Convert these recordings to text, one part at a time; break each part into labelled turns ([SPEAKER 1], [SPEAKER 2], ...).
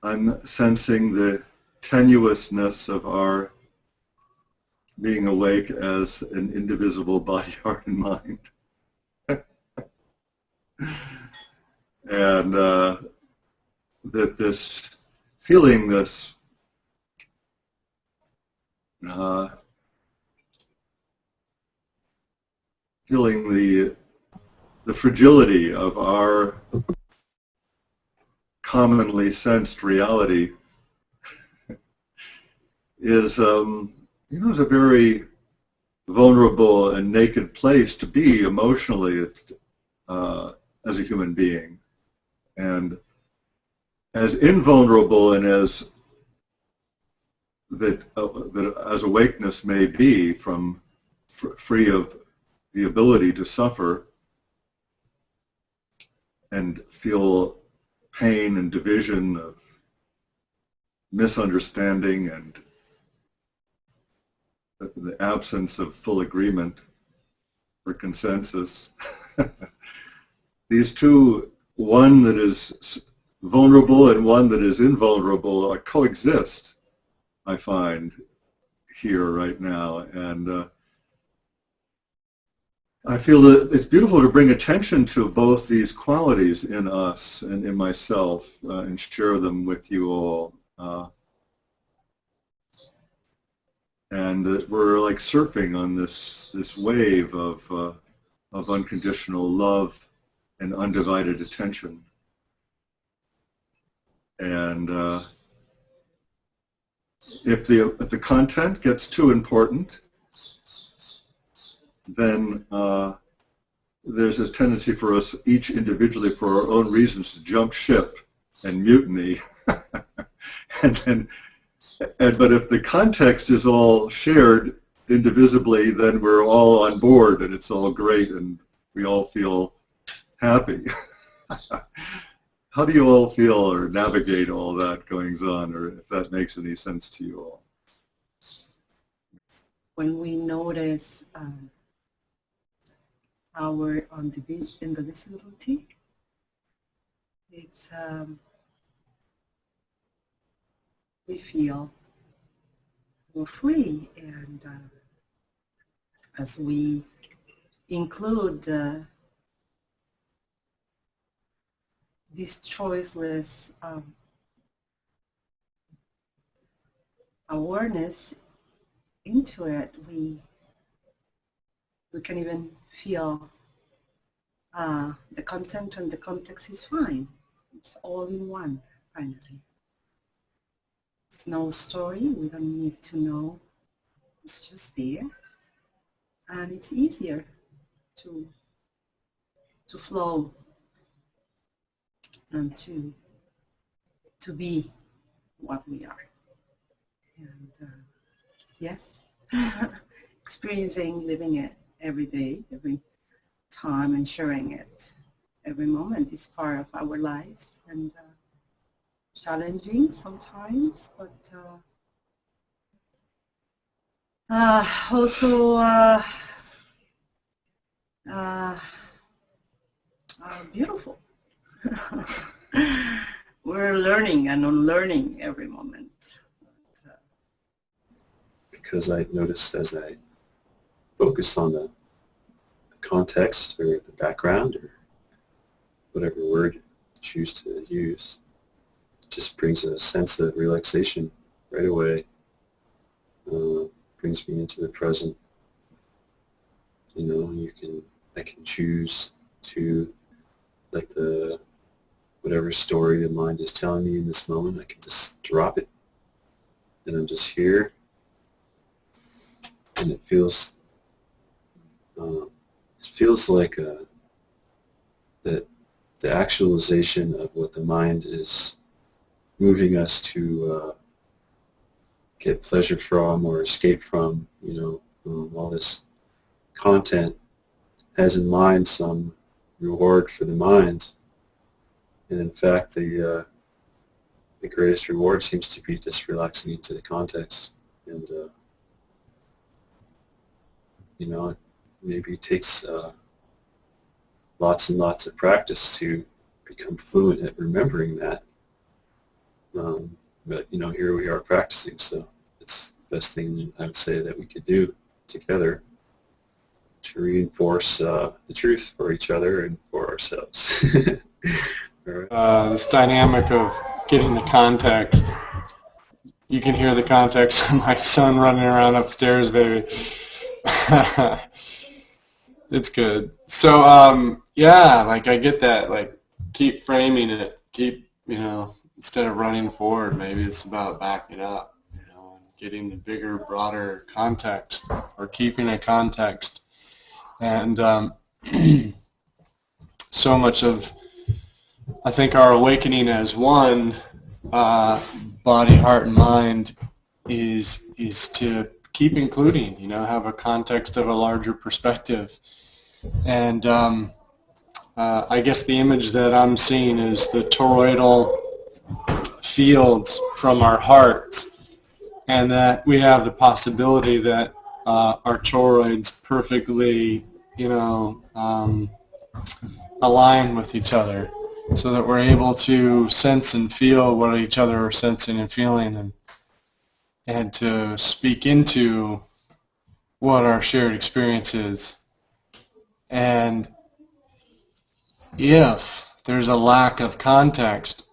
[SPEAKER 1] I'm sensing the tenuousness of our being awake as an indivisible body, heart, and mind. And that this feeling, this feeling the fragility of our commonly sensed reality is, is a very vulnerable and naked place to be emotionally as a human being. And as invulnerable and as as awakeness may be, from free of the ability to suffer and feel pain and division, of misunderstanding and the absence of full agreement or consensus. These two, one that is vulnerable and one that is invulnerable, coexist, I find, here right now. And I feel that it's beautiful to bring attention to both these qualities in us and in myself, and share them with you all. And that we're like surfing on this wave of unconditional love and undivided attention. And if the content gets too important, then there's a tendency for us each individually, for our own reasons, to jump ship and mutiny. But if the context is all shared indivisibly, then we're all on board and it's all great and we all feel happy. How do you all feel or navigate all that goings on, or if that makes any sense to you all?
[SPEAKER 2] When we notice our indivisibility, it's we feel more free, and as we include this choiceless awareness into it, we can even feel the content and the context is fine. It's all in one, finally. It's no story, we don't need to know. It's just there. And it's easier to flow and to be what we are. And yes, experiencing, living it every day, every time, and sharing it every moment is part of our lives, and challenging sometimes, but also beautiful. We're learning and unlearning every moment.
[SPEAKER 3] Because I noticed as I focus on the context or the background or whatever word you choose to use, it just brings a sense of relaxation right away. Brings me into the present. You know, I can choose to let whatever story the mind is telling me in this moment, I can just drop it, and I'm just here, and it feels like that the actualization of what the mind is moving us to get pleasure from or escape from. All this content has in mind some reward for the mind. And in fact, the greatest reward seems to be just relaxing into the context. And, maybe it takes lots and lots of practice to become fluent at remembering that. But here we are practicing, so it's the best thing I would say that we could do together to reinforce the truth for each other and for ourselves. All right.
[SPEAKER 4] This dynamic of getting the context. You can hear the context of my son running around upstairs, baby. It's good. So, yeah, like I get that. Like, keep framing it. Keep, instead of running forward, maybe it's about backing up, and getting the bigger, broader context, or keeping a context. And so much of, I think, our awakening as one, body, heart, and mind, is to keep including, have a context of a larger perspective. And I guess the image that I'm seeing is the toroidal fields from our hearts, and that we have the possibility that our toroids perfectly, align with each other, so that we're able to sense and feel what each other are sensing and feeling, and to speak into what our shared experience is. And if there's a lack of context,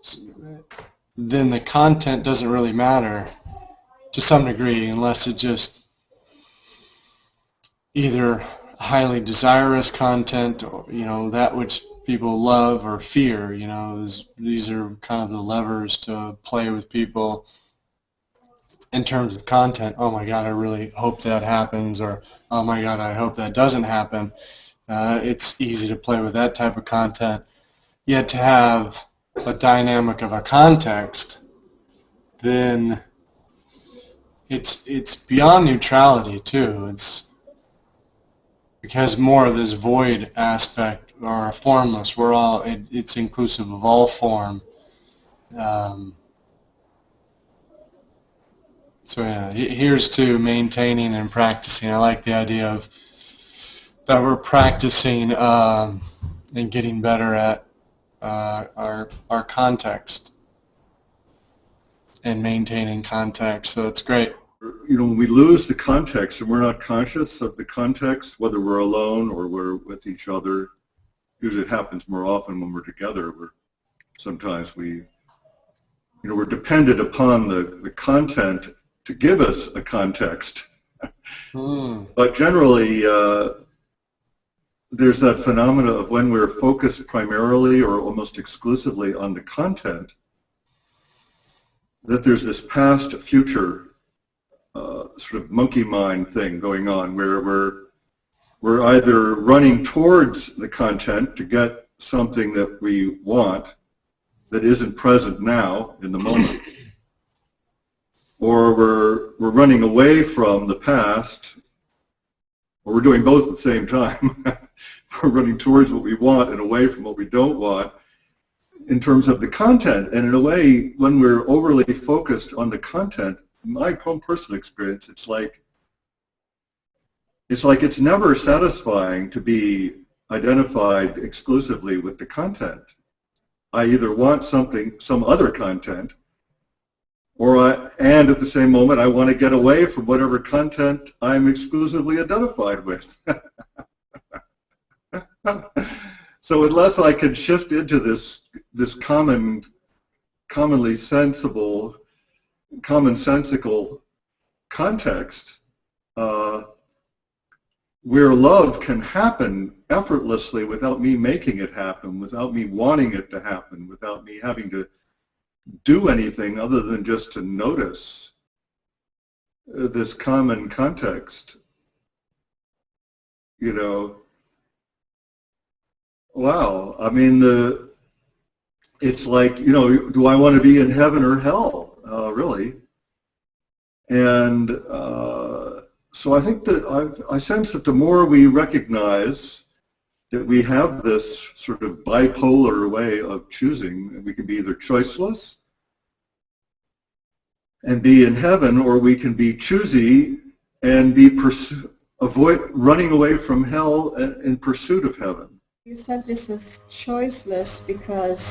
[SPEAKER 4] then the content doesn't really matter to some degree, unless it just either highly desirous content, or that which people love or fear. These are kind of the levers to play with people in terms of content. Oh my God, I really hope that happens, or oh my God, I hope that doesn't happen. It's easy to play with that type of content. Yet to have a dynamic of a context, then it's beyond neutrality too. It has more of this void aspect, or formless. It's inclusive of all form. So yeah, here's to maintaining and practicing. I like the idea of that we're practicing and getting better at our context and maintaining context. So it's great.
[SPEAKER 1] When we lose the context and we're not conscious of the context, whether we're alone or we're with each other, usually it happens more often when we're together. Sometimes we're dependent upon the content to give us a context. But generally, there's that phenomena of when we're focused primarily or almost exclusively on the content, that there's this past-future sort of monkey mind thing going on, where we're either running towards the content to get something that we want that isn't present now in the moment, or we're running away from the past, or we're doing both at the same time. We're running towards what we want and away from what we don't want in terms of the content. And in a way, when we're overly focused on the content, in my own personal experience, it's like it's never satisfying to be identified exclusively with the content. I either want some other content, and at the same moment, I want to get away from whatever content I'm exclusively identified with. So unless I can shift into this commonly sensible, commonsensical context, where love can happen effortlessly without me making it happen, without me wanting it to happen, without me having to do anything other than just to notice this common context. Wow. I mean, it's like, do I want to be in heaven or hell, really? And so I think that I sense that the more we recognize that we have this sort of bipolar way of choosing, we can be either choiceless and be in heaven, or we can be choosy and be running away from hell in pursuit of heaven.
[SPEAKER 5] You said this is choiceless because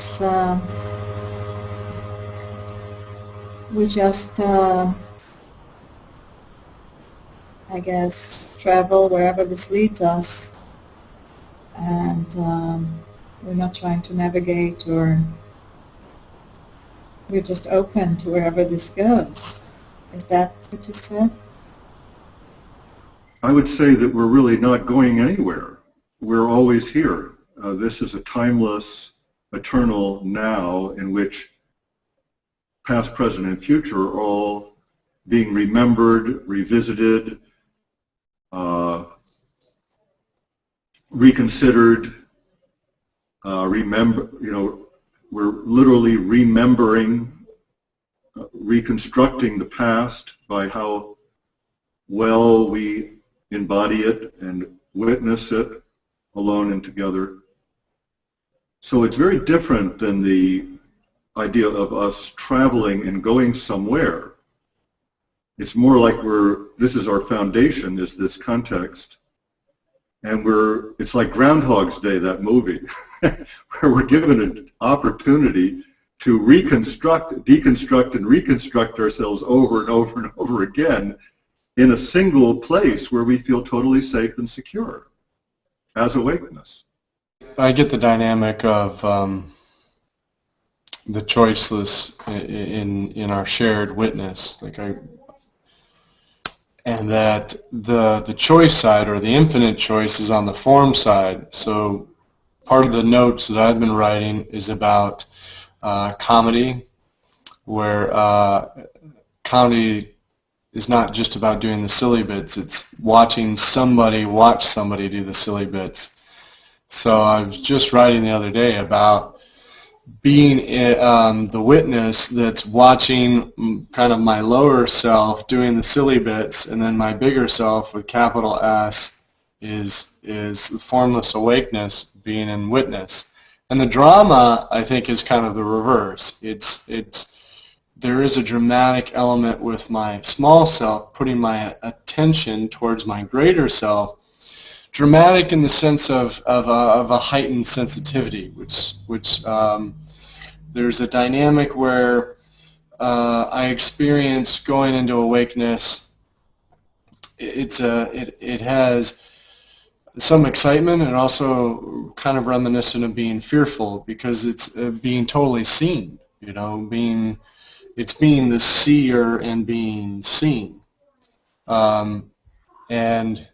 [SPEAKER 5] we just, I guess, travel wherever this leads us, and we're not trying to navigate, or we're just open to wherever this goes. Is that what you said?
[SPEAKER 1] I would say that we're really not going anywhere. We're always here. This is a timeless, eternal now in which past, present, and future are all being remembered, revisited, reconsidered, we're literally remembering, reconstructing the past by how well we embody it and witness it alone and together. So it's very different than the idea of us traveling and going somewhere. It's more like this is our foundation, is this context. And it's like Groundhog's Day, that movie, where we're given an opportunity to deconstruct and reconstruct ourselves over and over and over again in a single place where we feel totally safe and secure as awakeness.
[SPEAKER 4] I get the dynamic of the choiceless in our shared witness, and that the choice side, or the infinite choice, is on the form side. So part of the notes that I've been writing is about comedy, where comedy is not just about doing the silly bits, it's watching somebody watch somebody do the silly bits. So I was just writing the other day about being the witness that's watching kind of my lower self doing the silly bits, and then my bigger self with capital S is the formless awakeness, being in witness. And the drama, I think, is kind of the reverse. There is a dramatic element with my small self putting my attention towards my greater self. Dramatic in the sense of a heightened sensitivity, which there's a dynamic where I experience going into awakeness. It has some excitement and also kind of reminiscent of being fearful, because it's being totally seen. It's being the seer and being seen, and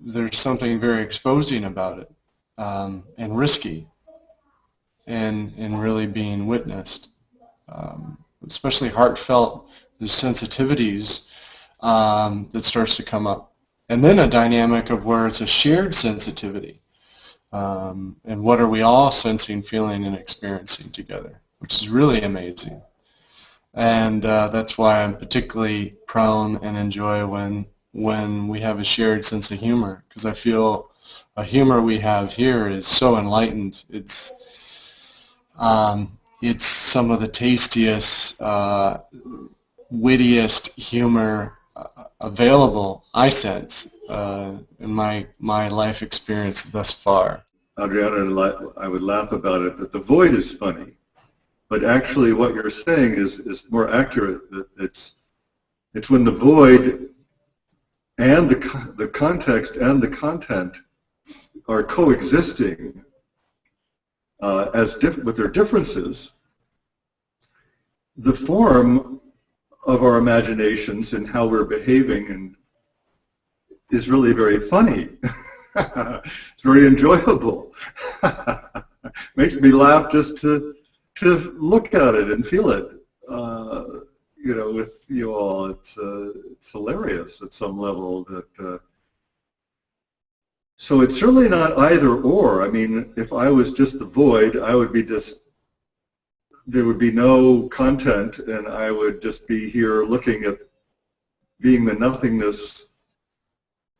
[SPEAKER 4] there's something very exposing about it, and risky, and really being witnessed, especially heartfelt, the sensitivities that starts to come up. And then a dynamic of where it's a shared sensitivity, and what are we all sensing, feeling, and experiencing together, which is really amazing. And that's why I'm particularly prone and enjoy when we have a shared sense of humor, because I feel a humor we have here is so enlightened. It's some of the tastiest, wittiest humor available, I sense, in my life experience thus far.
[SPEAKER 1] Adriana and I would laugh about it, that the void is funny. But actually what you're saying is more accurate. That it's when the void and the context and the content are coexisting with their differences, the form of our imaginations and how we're behaving and is really very funny. It's very enjoyable. Makes me laugh just to look at it and feel it. With you all, it's hilarious at some level. So it's certainly not either or. I mean, if I was just the void, I would be there would be no content, and I would just be here looking at being the nothingness,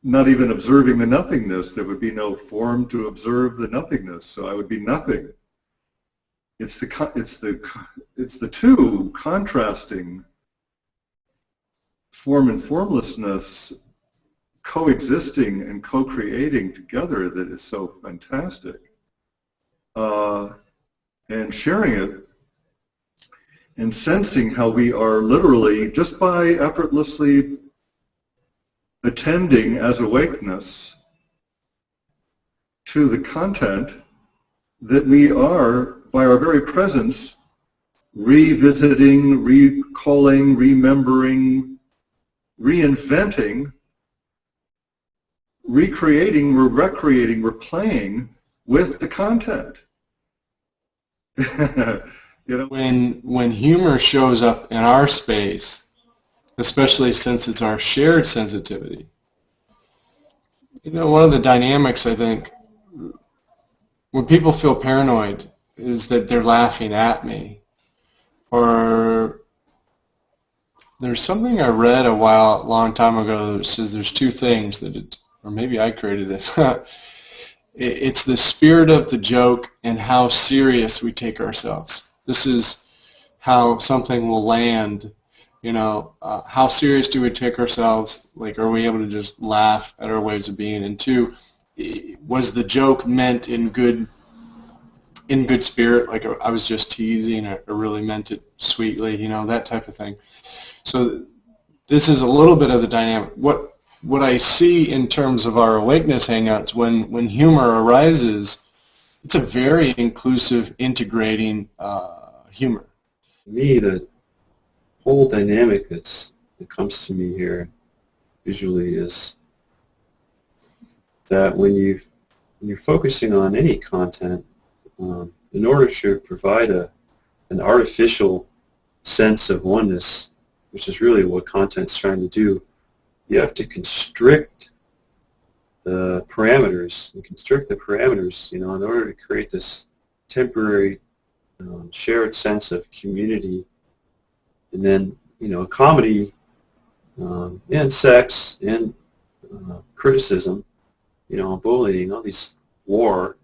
[SPEAKER 1] not even observing the nothingness. There would be no form to observe the nothingness, so I would be nothing. It's the two contrasting form and formlessness coexisting and co-creating together that is so fantastic. And sharing it. and sensing how we are literally, just by effortlessly attending as awakeness to the content, that we are, by our very presence, revisiting, recalling, remembering, reinventing, recreating, we're recreating, we're playing with the content. You know?
[SPEAKER 4] When humor shows up in our space, especially since it's our shared sensitivity, you know, one of the dynamics, I think, when people feel paranoid is that they're laughing at me. Or there's something I read a long time ago that says there's two things that or maybe I created this. It's the spirit of the joke and how serious we take ourselves. This is how something will land. You know, how serious do we take ourselves? Like, are we able to just laugh at our ways of being? And two, was the joke meant in good spirit? Like, I was just teasing, or really meant it sweetly, you know, that type of thing. So this is a little bit of the dynamic. What I see in terms of our awakeness hangouts, when humor arises, it's a very inclusive, integrating humor.
[SPEAKER 3] To me, the whole dynamic that comes to me here visually is that when you're focusing on any content, in order to provide an artificial sense of oneness, which is really what content's trying to do, you have to constrict the parameters, you know, in order to create this temporary shared sense of community. And then, you know, comedy and sex and criticism, you know, bullying, all these war,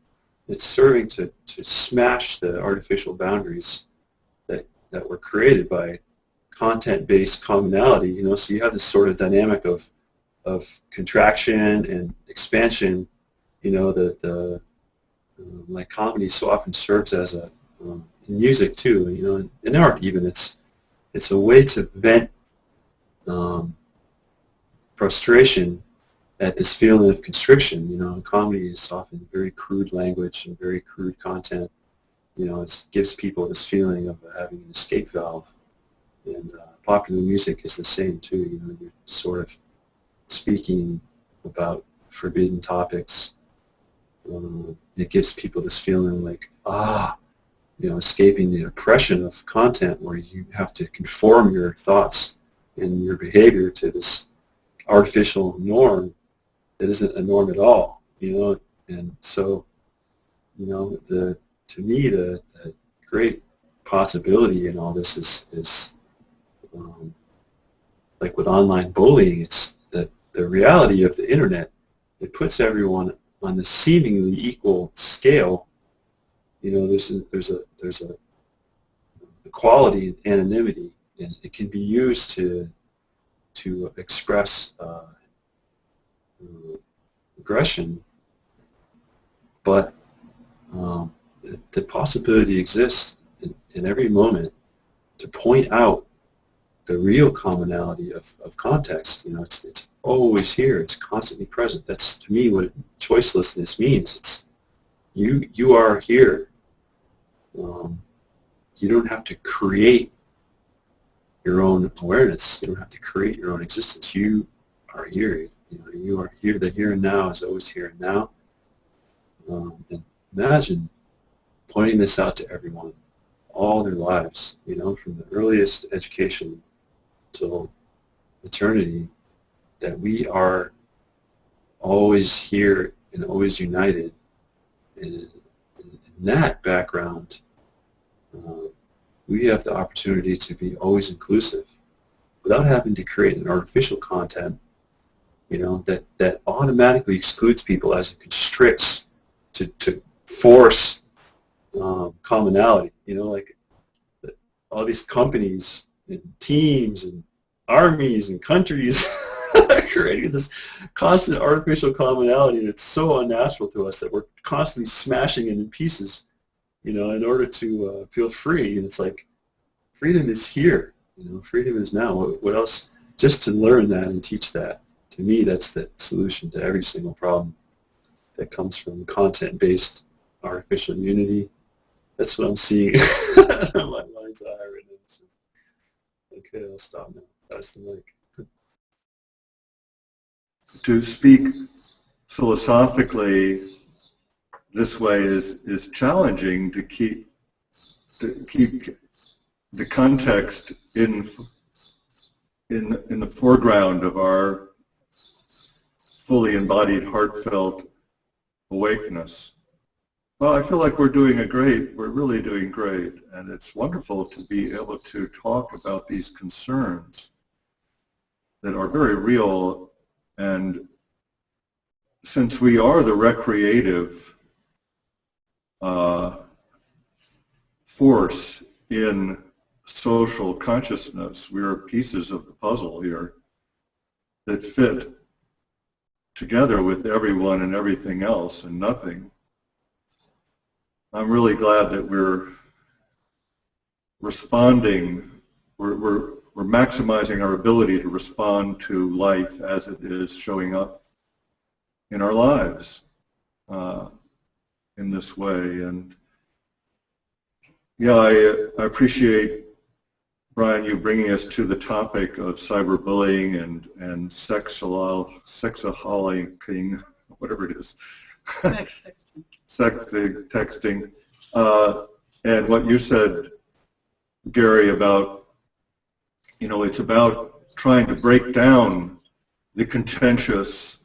[SPEAKER 3] it's serving to smash the artificial boundaries that were created by content-based commonality. You know, so you have this sort of dynamic of contraction and expansion. You know, like comedy so often serves as in music too. You know, in art even, it's a way to vent frustration at this feeling of constriction. You know, and comedy is often very crude language and very crude content. You know, it gives people this feeling of having an escape valve. And popular music is the same too. You know, you're sort of speaking about forbidden topics. It gives people this feeling like, you know, escaping the oppression of content where you have to conform your thoughts and your behavior to this artificial norm that isn't a norm at all. You know, and so, you know, to me the great possibility in all this is like with online bullying, it's that the reality of the internet, it puts everyone on the seemingly equal scale. You know, there's a equality in anonymity, and it can be used to express aggression, but the possibility exists in every moment to point out the real commonality of context. You know, it's always here. It's constantly present. That's, to me, what choicelessness means. It's you are here. You don't have to create your own awareness. You don't have to create your own existence. You are here. You know, you are here. The here and now is always here and now. And imagine pointing this out to everyone all their lives. You know, from the earliest education till eternity, that we are always here and always united. And in that background, we have the opportunity to be always inclusive without having to create an artificial content, you know, that automatically excludes people as it constricts to force commonality. You know, like all these companies and teams and armies and countries are creating this constant artificial commonality, and it's so unnatural to us that we're constantly smashing it in pieces, you know, in order to feel free. And it's like, freedom is here. Freedom is now. What else? Just to learn that and teach that. To me, that's the solution to every single problem that comes from content-based artificial immunity. That's what I'm seeing. My mind's eye right now. So. Okay, I'll stop now. Pass the mic.
[SPEAKER 1] To speak philosophically this way is challenging to keep the context in the foreground of our fully embodied, heartfelt awakeness. Well, I feel like we're really doing great, and it's wonderful to be able to talk about these concerns that are very real. And since we are the recreative force in social consciousness, we are pieces of the puzzle here that fit together with everyone and everything else and nothing. I'm really glad that we're responding, we're maximizing our ability to respond to life as it is showing up in our lives in this way. And yeah, I appreciate, Brian, you bringing us to the topic of cyberbullying and sexaholiking, whatever it is. Texting. And what you said, Gary, about, it's about trying to break down the contentious,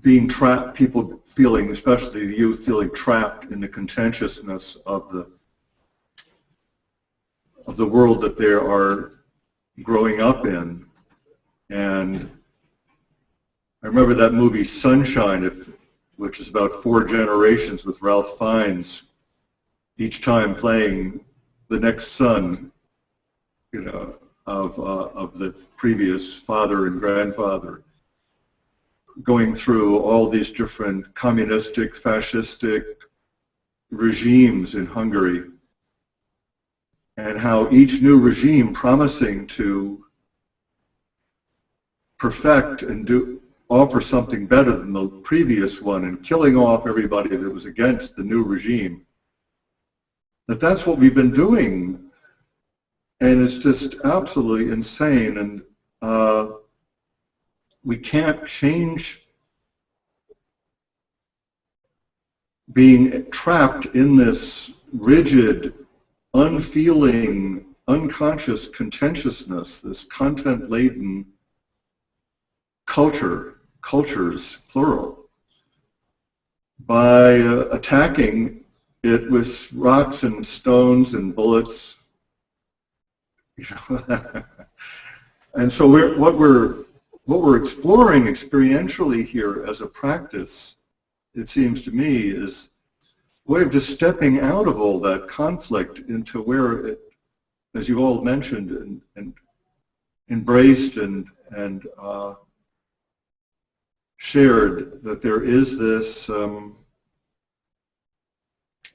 [SPEAKER 1] being trapped, people feeling, especially the youth, feeling trapped in the contentiousness of the world that they are growing up in. And I remember that movie Sunshine, which is about 4 generations with Ralph Fiennes, each time playing the next son, of the previous father and grandfather, going through all these different communistic, fascistic regimes in Hungary, and how each new regime promising to perfect and offer something better than the previous one, and killing off everybody that was against the new regime. That's what we've been doing, and it's just absolutely insane. And we can't change being trapped in this rigid, unfeeling, unconscious contentiousness, this content-laden cultures, plural, by attacking it with rocks and stones and bullets. And so what we're exploring experientially here as a practice, it seems to me, is a way of just stepping out of all that conflict into where it, as you all mentioned, and embraced and shared, that there is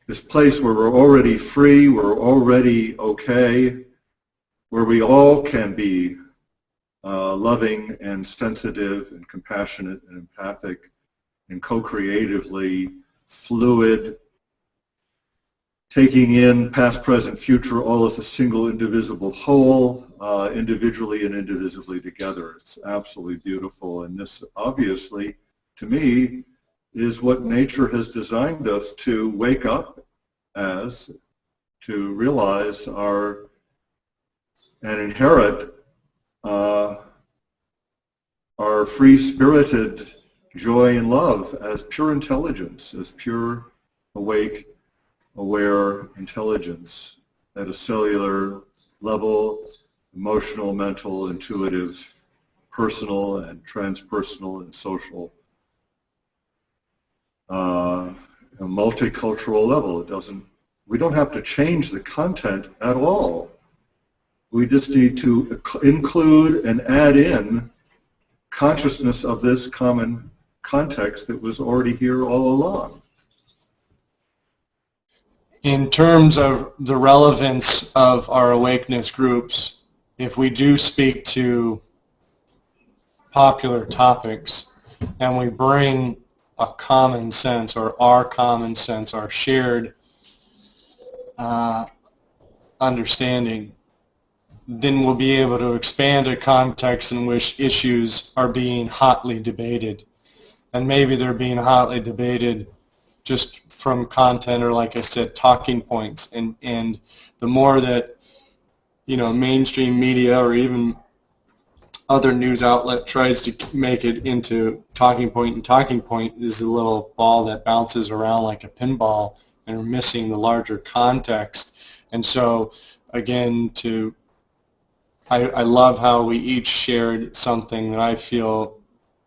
[SPEAKER 1] this place where we're already free, we're already okay, where we all can be loving and sensitive and compassionate and empathic and co-creatively fluid, taking in past, present, future all as a single indivisible whole, individually and indivisibly together. It's absolutely beautiful. And this, obviously, to me, is what nature has designed us to wake up as, to realize and inherit our free-spirited joy and love as pure intelligence, as pure, awake, aware intelligence at a cellular level, emotional, mental, intuitive, personal, and transpersonal and social, a multicultural level. We don't have to change the content at all. We just need to include and add in consciousness of this common context that was already here all along.
[SPEAKER 4] in terms of the relevance of our awakeness groups, if we do speak to popular topics and we bring a common sense, or our common sense, our shared understanding, then we'll be able to expand a context in which issues are being hotly debated. And maybe they're being hotly debated just from content, or, like I said, talking points. And the more that, you know, mainstream media or even other news outlet tries to make it into talking point, and talking point is a little ball that bounces around like a pinball, and we're missing the larger context. And so, again, I love how we each shared something that I feel,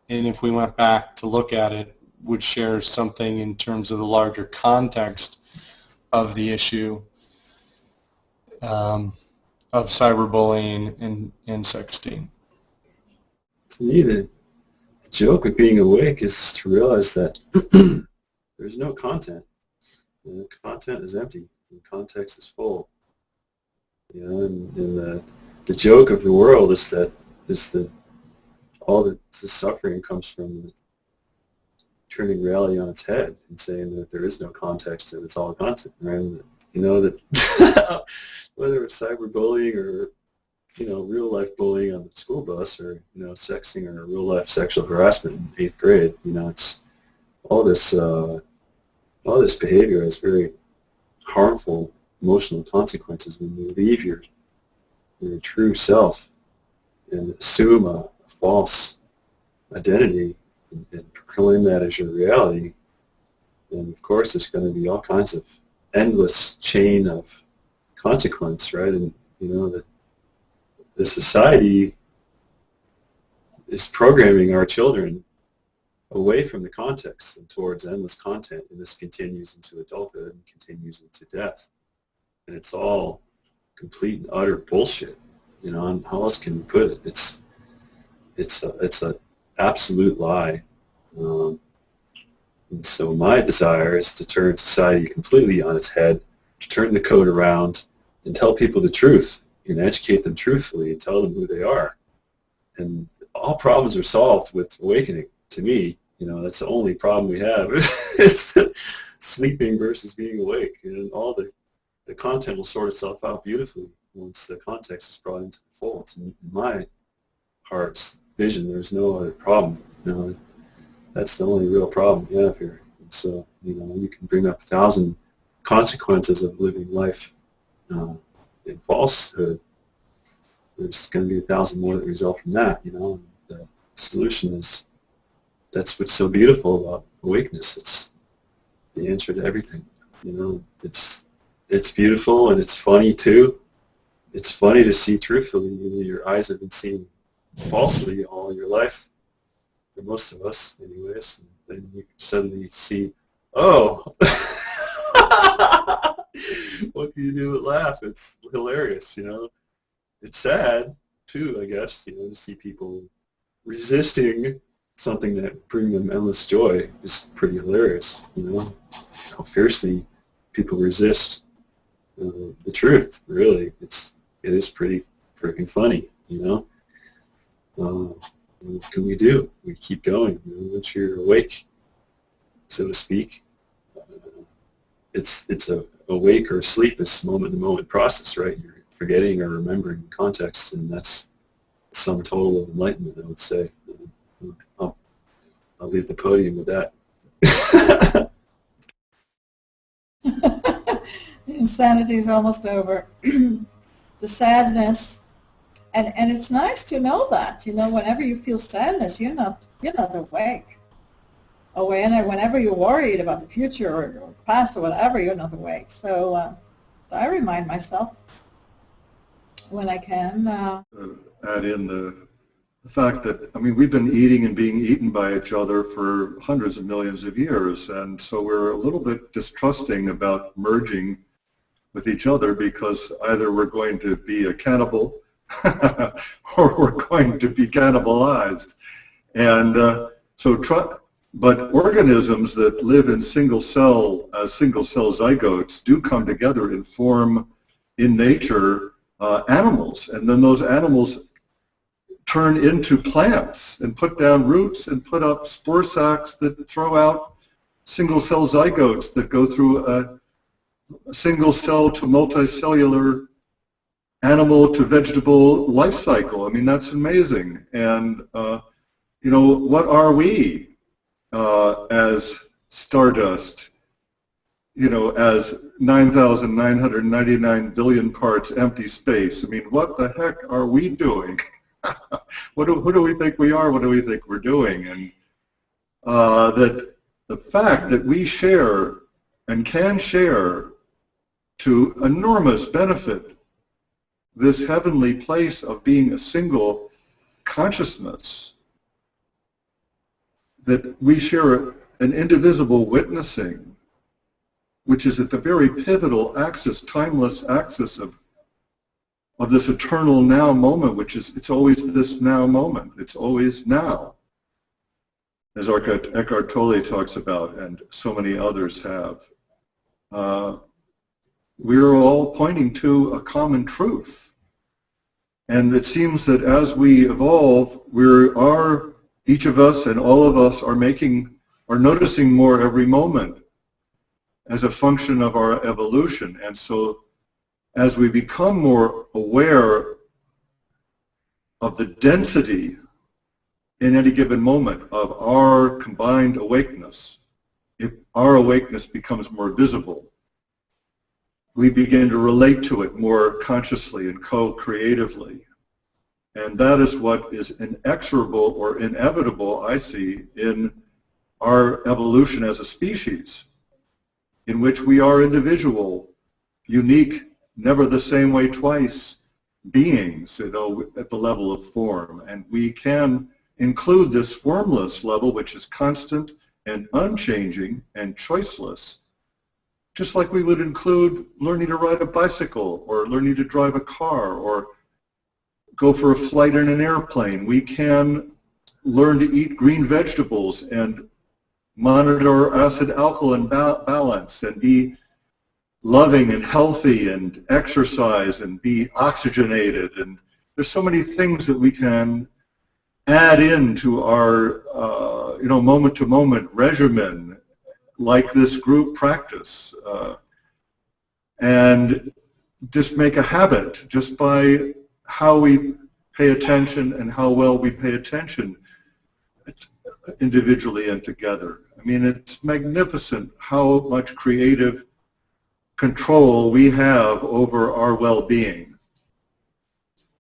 [SPEAKER 4] and if we went back to look at it, would share something in terms of the larger context of the issue of cyberbullying and sexting.
[SPEAKER 3] To me, the joke of being awake is to realize that there's no content. You know, content is empty, and context is full. You know, and the joke of the world is that all the suffering comes from turning reality on its head and saying that there is no context and it's all content, right? And, you know, that whether it's cyberbullying or, you know, real life bullying on the school bus, or, you know, sexting, or real life sexual harassment in 8th grade, you know, it's all this behavior has very harmful emotional consequences when you leave your true self and assume a false identity and proclaim that as your reality. And of course there's going to be all kinds of endless chain of consequence, right? And you know that the society is programming our children away from the context and towards endless content, and this continues into adulthood and continues into death. And it's all complete and utter bullshit. You know, and how else can you put it? It's an absolute lie. And so my desire is to turn society completely on its head, to turn the code around and tell people the truth and educate them truthfully and tell them who they are. And all problems are solved with awakening. To me, you know, that's the only problem we have. It's sleeping versus being awake. And all the content will sort itself out beautifully once the context is brought into the fold. In my heart's vision, there's no other problem. You know, that's the only real problem we have here. And so, you know, you can bring up 1,000 consequences of living life in falsehood. There's going to be 1,000 more that result from that. You know, and the solution is, that's what's so beautiful about awakeness. It's the answer to everything. You know, it's beautiful, and it's funny too. It's funny to see truthfully. You know, your eyes have been seeing falsely all your life, for most of us anyways, and then you suddenly see, oh, what can you do but laugh? It's hilarious, you know. It's sad too, I guess, you know, to see people resisting something that brings them endless joy is pretty hilarious, you know, how fiercely people resist the truth. Really, it is pretty freaking funny, you know. What can we do? We keep going. You know, once you're awake, so to speak, it's a awake or sleep is moment-to-moment process, right? You're forgetting or remembering context, and that's the sum total of enlightenment, I would say. I'll leave the podium with that.
[SPEAKER 5] Insanity is almost over. The sadness, and it's nice to know that. You know, whenever you feel sadness, you're not awake. Or whenever you're worried about the future or past or whatever, you're not awake. So I remind myself when I can.
[SPEAKER 1] Add in the fact that, I mean, we've been eating and being eaten by each other for hundreds of millions of years, and so we're a little bit distrusting about merging with each other, because either we're going to be a cannibal or we're going to be cannibalized. And so But organisms that live in single cell zygotes do come together and form in nature animals, and then those animals turn into plants and put down roots and put up spore sacs that throw out single cell zygotes that go through a single cell to multicellular animal to vegetable life cycle. I mean, that's amazing. And, you know, what are we as stardust, you know, as 9,999 billion parts empty space? I mean, what the heck are we doing? Who do we think we are? What do we think we're doing? And that the fact that we share and can share to enormous benefit this heavenly place of being a single consciousness, that we share an indivisible witnessing, which is at the very pivotal axis, timeless axis of this eternal now moment, which is, it's always this now moment. It's always now, as Eckhart Tolle talks about, and so many others have. We're all pointing to a common truth. And it seems that as we evolve, each of us and all of us are noticing more every moment as a function of our evolution. And so as we become more aware of the density in any given moment of our combined awakeness, if our awakeness becomes more visible, we begin to relate to it more consciously and co-creatively. And that is what is inexorable or inevitable, I see, in our evolution as a species, in which we are individual, unique, never the same way twice beings, you know, at the level of form. And we can include this formless level, which is constant and unchanging and choiceless, just like we would include learning to ride a bicycle or learning to drive a car or go for a flight in an airplane. We can learn to eat green vegetables and monitor acid-alkaline balance and be loving and healthy and exercise and be oxygenated. And there's so many things that we can add into our moment-to-moment regimen, like this group practice, and just make a habit just by how we pay attention and how well we pay attention individually and together. I mean, it's magnificent how much creative control we have over our well-being.